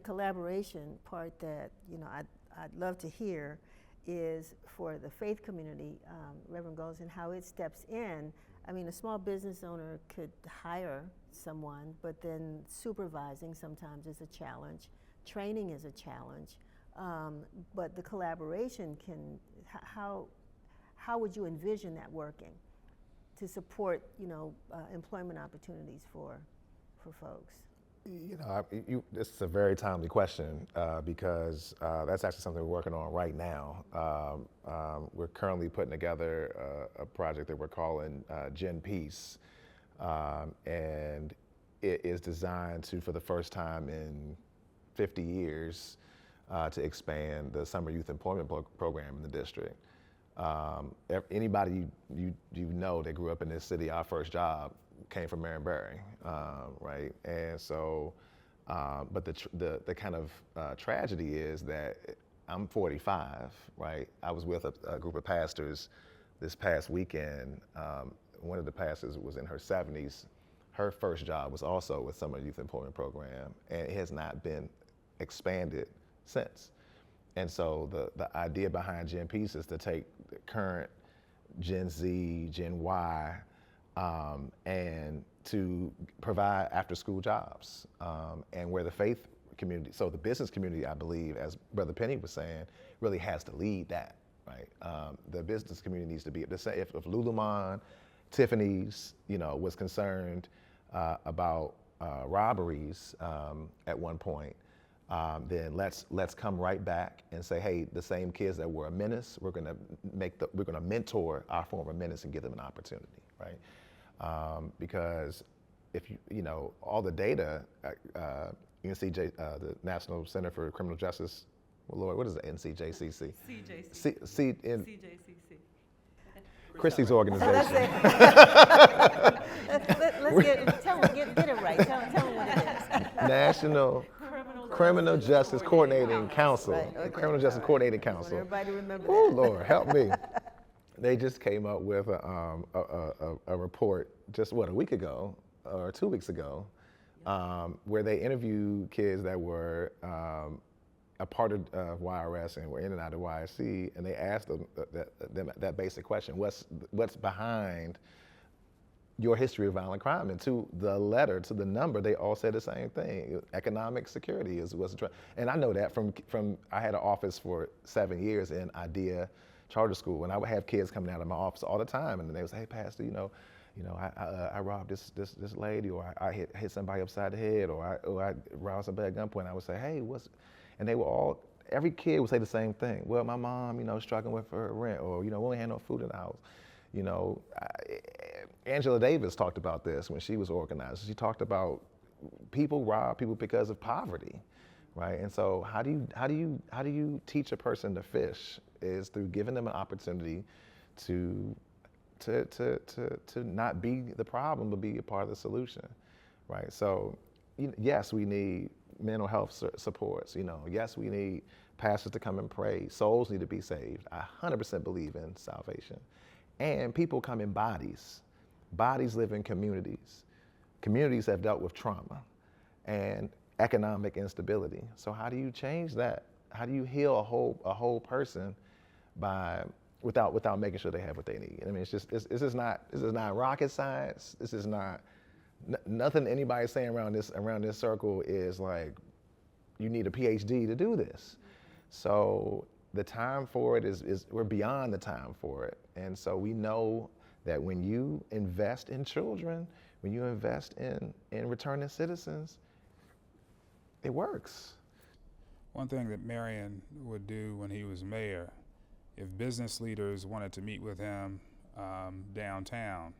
collaboration part that I'd love to hear is for the faith community, Reverend Gholston, how it steps in. I mean, a small business owner could hire someone, but then supervising sometimes is a challenge. Training is a challenge. But the collaboration how would you envision that working to support, employment opportunities for folks? This is a very timely question because that's actually something we're working on right now. We're currently putting together a project that we're calling Gen Peace, and it is designed to, for the first time in 50 years, to expand the summer youth employment program in the district. Anybody you know that grew up in this city, our first job came from Marion-Barry, right? And so, but the kind of tragedy is that I'm 45, right? I was with a group of pastors this past weekend. One of the pastors was in her 70s. Her first job was also with Summer Youth Employment Program, and it has not been expanded since. And so the idea behind Gen Peace is to take the current Gen Z, Gen Y, and to provide after-school jobs, and where the faith community, so the business community, I believe, as Brother Penny was saying, really has to lead that, right? The business community needs to be, if Lululemon, Tiffany's, was concerned about robberies at one point, then let's come right back and say, hey, the same kids that were a menace, we're gonna mentor our former menace and give them an opportunity, right? Because if all the data, NCJ, the National Center for Criminal Justice, well, Lord, what is it, NCJCC? CJCC. Kristy's organization. Let's get it right. Tell them what it is. National Criminal Justice Coordinating Council. Right, okay. Criminal Justice Coordinating Council. Everybody remember that. Oh, Lord, help me. They just came up with a report just, a week ago or 2 weeks ago, where they interviewed kids that were a part of YRS and were in and out of YSC, and they asked them that basic question: what's behind your history of violent crime? And to the letter, to the number, they all said the same thing: economic security is what's. And I know that from I had an office for 7 years in IDEA Charter School, and I would have kids coming out of my office all the time, and they would say, "Hey, Pastor, I robbed this lady, or I hit somebody upside the head, or I robbed somebody at gunpoint." I would say, "Hey, what's?" And they were all, every kid would say the same thing. Well, my mom, struggling with her rent, or we only had no food in the house. Angela Davis talked about this when she was organized. She talked about people rob people because of poverty, right? And so how do you teach a person to fish? Is through giving them an opportunity to not be the problem, but be a part of the solution, right? So yes, we need mental health supports. Yes, we need pastors to come and pray. Souls need to be saved. I 100% believe in salvation. And people come in bodies. Bodies live in communities. Communities have dealt with trauma and economic instability. So how do you change that? How do you heal a whole person without making sure they have what they need? I mean, this is not rocket science. This is not nothing anybody's saying around this circle is like you need a PhD to do this. So the time for it is we're beyond the time for it. And so we know that when you invest in children, when you invest in returning citizens, it works. One thing that Marion would do when he was mayor, if business leaders wanted to meet with him downtown,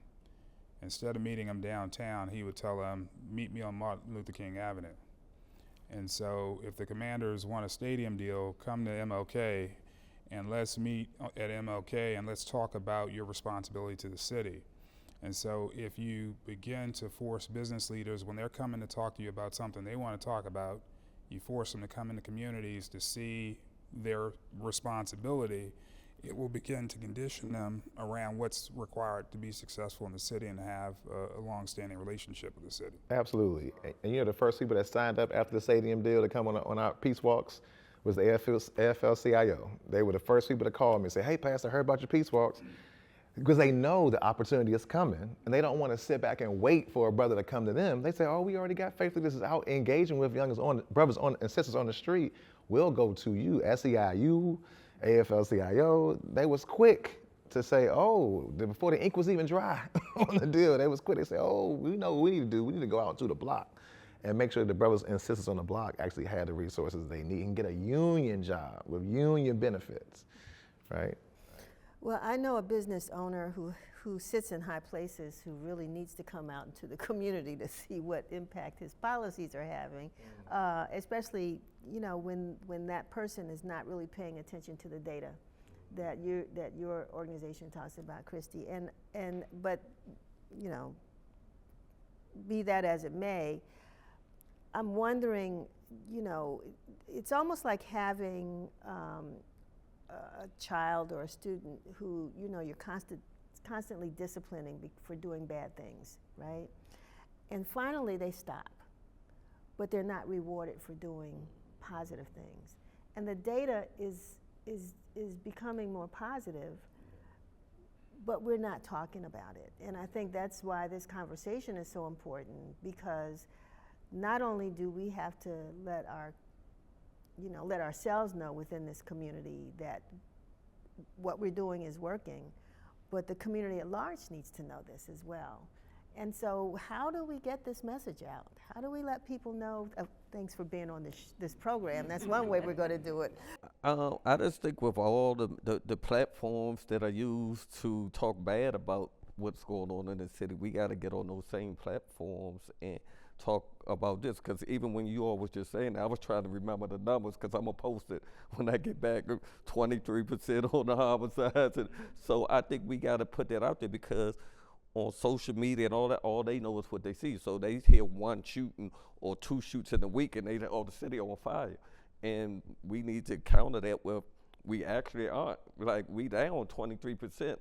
instead of meeting them downtown, he would tell them, meet me on Martin Luther King Avenue. And so if the commanders want a stadium deal, come to MLK and let's meet at MLK and let's talk about your responsibility to the city. And so if you begin to force business leaders, when they're coming to talk to you about something they want to talk about, you force them to come into communities to see their responsibility it will begin to condition them around what's required to be successful in the city and to have a long-standing relationship with the city. Absolutely. And you know, the first people that signed up after the stadium deal to come on our Peace Walks was the AFL-CIO. They were the first people to call me and say, hey, Pastor, I heard about your Peace Walks. Because they know the opportunity is coming, and they don't want to sit back and wait for a brother to come to them. They say, oh, we already got Faith Leaders out engaging with brothers and sisters on the street. We'll go to you, SEIU, AFL-CIO. They was quick to say, oh, before the ink was even dry on the deal, they was quick. They say, oh, we know what we need to do. We need to go out to the block and make sure the brothers and sisters on the block actually had the resources they need and get a union job with union benefits, right? Well, I know a business owner who sits in high places who really needs to come out into the community to see what impact his policies are having, especially, you know, when that person is not really paying attention to the data that your organization talks about, Kristy. But you know, be that as it may, I'm wondering, you know, it's almost like having a child or a student who, you know, you're constantly disciplining for doing bad things, right? And finally they stop, but they're not rewarded for doing positive things. And the data is becoming more positive, but we're not talking about it. And I think that's why this conversation is so important, because not only do we have to let ourselves know within this community that what we're doing is working, but the community at large needs to know this as well. And so how do we get this message out? How do we let people know? Thanks for being on this program. That's one way we're going to do it. I just think with all the platforms that are used to talk bad about what's going on in the city, we got to get on those same platforms and talk about this, because even when you all was just saying that, I was trying to remember the numbers, because I'm going to post it when I get back, 23% on the homicides. And so I think we got to put that out there, because on social media and all that, all they know is what they see. So they hear one shooting or two shoots in a week and they the city on fire. And we need to counter that with, we actually aren't. Like, we down 23%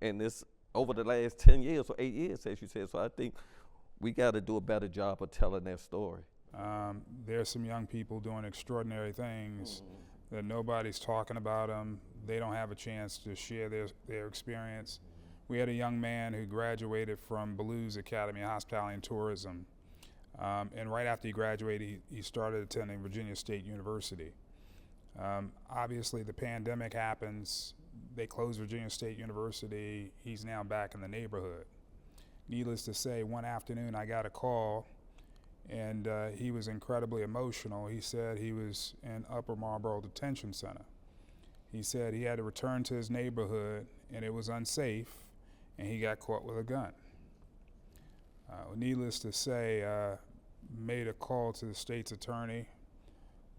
in this over the last 10 years or 8 years, as you said. So I think we got to do a better job of telling that story. There's some young people doing extraordinary things that nobody's talking about them. They don't have a chance to share their experience. We had a young man who graduated from Ballew's Academy of Hospitality and Tourism. And right after he graduated, he started attending Virginia State University. Obviously, the pandemic happens. They closed Virginia State University. He's now back in the neighborhood. Needless to say, one afternoon I got a call, and he was incredibly emotional. He said he was in Upper Marlboro Detention Center. He said he had to return to his neighborhood, and it was unsafe, and he got caught with a gun. Needless to say, made a call to the state's attorney.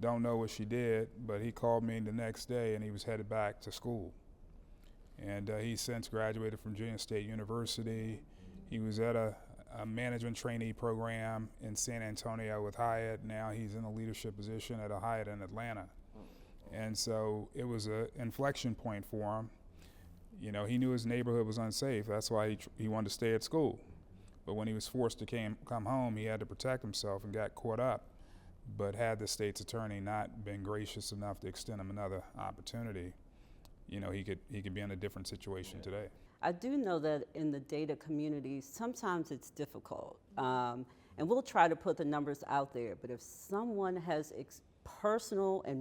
Don't know what she did, but he called me the next day, and he was headed back to school. And he's since graduated from Virginia State University. He was at a management trainee program in San Antonio with Hyatt. Now he's in a leadership position at a Hyatt in Atlanta. And so it was an inflection point for him. You know, he knew his neighborhood was unsafe. That's why he wanted to stay at school. But when he was forced to come home, he had to protect himself and got caught up. But had the state's attorney not been gracious enough to extend him another opportunity, you know, he could be in a different situation today. I do know that in the data community, sometimes it's difficult. And we'll try to put the numbers out there, but if someone has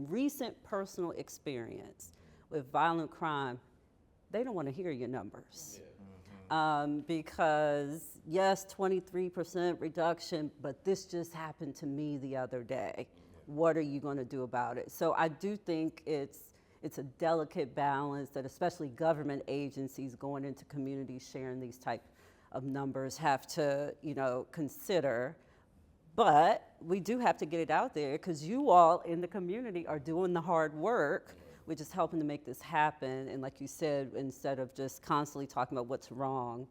recent personal experience with violent crime, they don't want to hear your numbers. Because yes, 23% reduction, but this just happened to me the other day. What are you going to do about it? So I do think it's a delicate balance that especially government agencies going into communities sharing these type of numbers have to, you know, consider. But we do have to get it out there, because you all in the community are doing the hard work. We're just helping to make this happen. And like you said, instead of just constantly talking about what's wrong,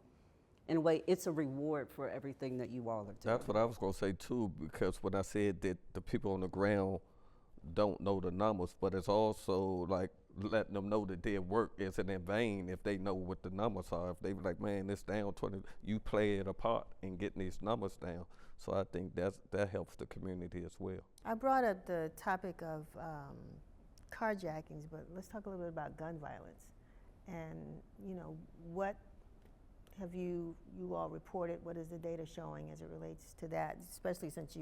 in a way, it's a reward for everything that you all are doing. That's what I was going to say too, because when I said that the people on the ground don't know the numbers, but it's also like letting them know that their work isn't in vain if they know what the numbers are. If they be like, man, it's down 20, you play it apart in getting these numbers down. So I think that helps the community as well. I brought up the topic of carjackings, but let's talk a little bit about gun violence. And, you know, what have you all reported? What is the data showing as it relates to that, especially since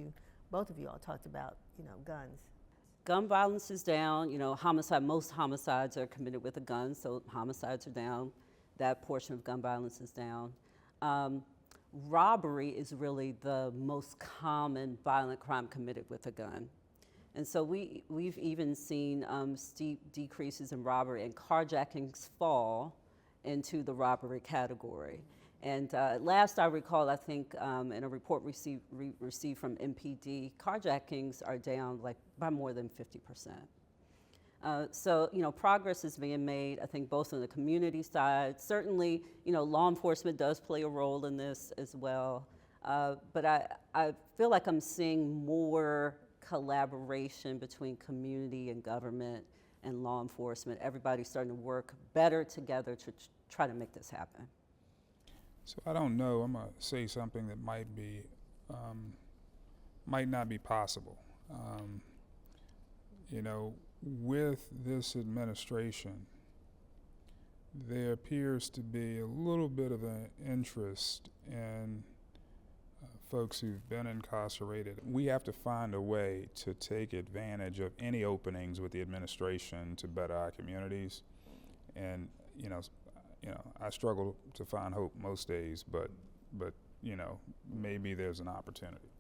both of you all talked about, you know, guns? Gun violence is down. You know, most homicides are committed with a gun, so homicides are down. That portion of gun violence is down. Robbery is really the most common violent crime committed with a gun. And so we've even seen steep decreases in robbery, and carjackings fall into the robbery category. And last I recall, I think in a report received from MPD, carjackings are down like by more than 50%. So, you know, progress is being made, I think, both on the community side. Certainly, you know, law enforcement does play a role in this as well. But I feel like I'm seeing more collaboration between community and government and law enforcement. Everybody's starting to work better together to try to make this happen. So I don't know, I'm gonna say something that might not be possible. You know, with this administration, there appears to be a little bit of an interest in folks who've been incarcerated. We have to find a way to take advantage of any openings with the administration to better our communities. And you know, I struggle to find hope most days, but you know, maybe there's an opportunity.